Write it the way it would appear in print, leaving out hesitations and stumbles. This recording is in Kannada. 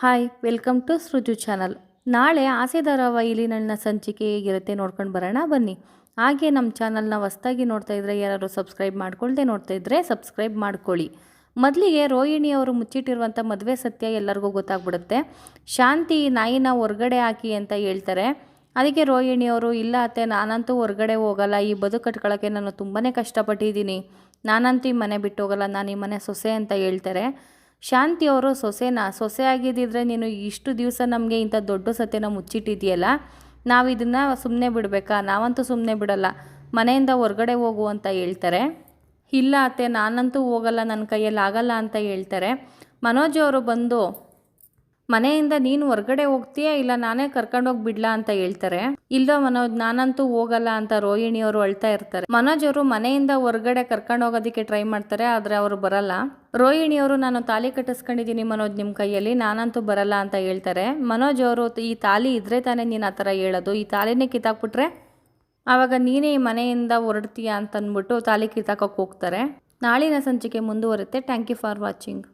Hi welcome to Sriju channel. ನಾಳೆ ಆಸೆ ಧಾರಾವಾಹಿಲಿ ನನ್ನ ಸಂಚಿಕೆ ಹೇಗಿರುತ್ತೆ ನೋಡ್ಕೊಂಡು ಬರೋಣ ಬನ್ನಿ. ಹಾಗೆ ನಮ್ಮ ಚಾನಲ್ನ ಹೊಸ್ದಾಗಿ ನೋಡ್ತಾ ಇದ್ದರೆ ಯಾರಾದರೂ ಸಬ್ಸ್ಕ್ರೈಬ್ ಮಾಡ್ಕೊಳ್ದೆ ನೋಡ್ತಾ ಇದ್ದರೆ ಸಬ್ಸ್ಕ್ರೈಬ್ ಮಾಡ್ಕೊಳ್ಳಿ. ಮೊದಲಿಗೆ ರೋಹಿಣಿ ಅವರು ಮುಚ್ಚಿಟ್ಟಿರುವಂಥ ಮದುವೆ ಸತ್ಯ ಎಲ್ಲರಿಗೂ ಗೊತ್ತಾಗ್ಬಿಡುತ್ತೆ. ಶಾಂತಿ ನಾಯಿನ ಹೊರ್ಗಡೆ ಹಾಕಿ ಅಂತ ಹೇಳ್ತಾರೆ. ಅದಕ್ಕೆ ರೋಹಿಣಿ ಅವರು ಇಲ್ಲ ಅತ್ತೆ, ನಾನಂತೂ ಹೊರ್ಗಡೆ ಹೋಗಲ್ಲ, ಈ ಬದುಕು ಕಟ್ಕೊಳ್ಳೋಕ್ಕೆ ನಾನು ತುಂಬಾ ಕಷ್ಟಪಟ್ಟಿದ್ದೀನಿ, ನಾನಂತೂ ಈ ಮನೆ ಬಿಟ್ಟು ಹೋಗಲ್ಲ, ನಾನು ಈ ಮನೆ ಸೊಸೆ ಅಂತ ಹೇಳ್ತಾರೆ. ಶಾಂತಿ ಅವರು ಸೊಸೆ ಆಗಿದ್ದಿದ್ರೆ ನೀನು ಇಷ್ಟು ದಿವಸ ನಮಗೆ ಇಂಥ ದೊಡ್ಡ ಸತ್ಯನ ಮುಚ್ಚಿಟ್ಟಿದೆಯಲ್ಲ, ನಾವು ಇದನ್ನು ಸುಮ್ಮನೆ ಬಿಡಬೇಕಾ, ನಾವಂತೂ ಸುಮ್ಮನೆ ಬಿಡಲ್ಲ, ಮನೆಯಿಂದ ಹೊರಗಡೆ ಹೋಗು ಅಂತ ಹೇಳ್ತಾರೆ. ಇಲ್ಲ ಅತ್ತೆ, ನಾನಂತೂ ಹೋಗಲ್ಲ, ನನ್ನ ಕೈಯಲ್ಲಿ ಆಗಲ್ಲ ಅಂತ ಹೇಳ್ತಾರೆ. ಮನೋಜ್ ಅವರು ಬಂದು ಮನೆಯಿಂದ ನೀನು ಹೊರಗಡೆ ಹೋಗ್ತೀಯಾ ಇಲ್ಲ ನಾನೇ ಕರ್ಕೊಂಡೋಗಿ ಬಿಡ್ಲಾ ಅಂತ ಹೇಳ್ತಾರೆ. ಇಲ್ಲ ಮನೋಜ್, ನಾನಂತೂ ಹೋಗಲ್ಲ ಅಂತ ರೋಹಿಣಿ ಅವರು ಅಳ್ತಾ ಇರ್ತಾರೆ. ಮನೋಜ್ ಅವರು ಮನೆಯಿಂದ ಹೊರಗಡೆ ಕರ್ಕೊಂಡು ಹೋಗೋದಕ್ಕೆ ಟ್ರೈ ಮಾಡ್ತಾರೆ, ಆದರೆ ಅವರು ಬರಲ್ಲ. ರೋಹಿಣಿ ಅವರು ನಾನು ತಾಲಿ ಕಟ್ಟಿಸ್ಕೊಂಡಿದ್ದೀನಿ ಮನೋಜ್ ನಿಮ್ಮ ಕೈಯಲ್ಲಿ, ನಾನಂತೂ ಬರಲ್ಲ ಅಂತ ಹೇಳ್ತಾರೆ. ಮನೋಜ್ ಅವರು ಈ ತಾಲಿ ಇದ್ರೆ ತಾನೇ ನೀನು ಆ ಥರ ಹೇಳೋದು, ಈ ತಾಲಿನೇ ಕಿತ್ತಾಕ್ಬಿಟ್ರೆ ಆವಾಗ ನೀನೇ ಈ ಮನೆಯಿಂದ ಹೊರಡ್ತೀಯಾ ಅಂತಂದ್ಬಿಟ್ಟು ತಾಲಿ ಕಿತ್ತಾಕೋಕೆ ಹೋಗ್ತಾರೆ. ನಾಳಿನ ಸಂಚಿಕೆ ಮುಂದುವರುತ್ತೆ. Thank you for watching.